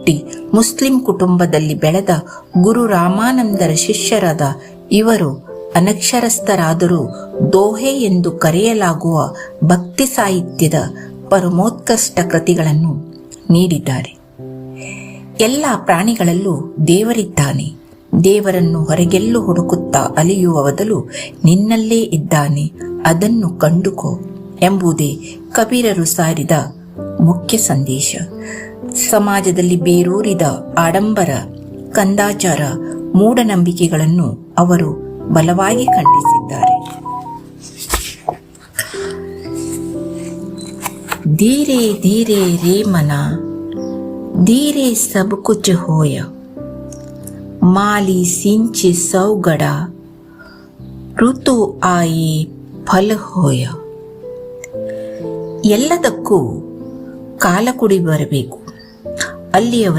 ಹುಟ್ಟಿ ಮುಸ್ಲಿಂ ಕುಟುಂಬದಲ್ಲಿ ಬೆಳೆದ ಗುರು ರಾಮಾನಂದರ ಶಿಷ್ಯರಾದ ಇವರು ಅನಕ್ಷರಸ್ಥರಾದರೂ ದೋಹೆ ಎಂದು ಕರೆಯಲಾಗುವ ಭಕ್ತಿ ಸಾಹಿತ್ಯದ ಪರಮೋತ್ಕೃಷ್ಟ ಕೃತಿಗಳನ್ನು ನೀಡಿದ್ದಾರೆ. ಎಲ್ಲ ಪ್ರಾಣಿಗಳಲ್ಲೂ ದೇವರಿದ್ದಾನೆ, ದೇವರನ್ನು ಹೊರಗೆಲ್ಲೂ ಹುಡುಕುತ್ತಾ ಅಲಿಯುವ ಬದಲು ನಿನ್ನಲ್ಲೇ ಇದ್ದಾನೆ, ಅದನ್ನು ಕಂಡುಕೋ ಎಂಬುದೇ ಕಬೀರರು ಸಾರಿದ ಮುಖ್ಯ ಸಂದೇಶ. ಸಮಾಜದಲ್ಲಿ ಬೇರೂರಿದ ಆಡಂಬರ, ಕಂದಾಚಾರ, ಮೂಢನಂಬಿಕೆಗಳನ್ನು ಅವರು ಬಲವಾಗಿ ಖಂಡಿಸಿದ್ದಾರೆ. ಧೀರೆ ಧೀರೆ ರೇ ಮನ, ಧೀರೆ ಸಬ್ ಕುಚ್ ಹೋಯ, ಮಾಲಿ ಸಿಂಚಿ ಸೌಗಡ, ಋತು ಆಯೆ ಫಲ ಹೋಯ. ಎಲ್ಲದಕ್ಕೂ ಕಾಲ ಕೂಡಿ ಬರಬೇಕು, ಅಲ್ಲಿಯವರೆಗೆ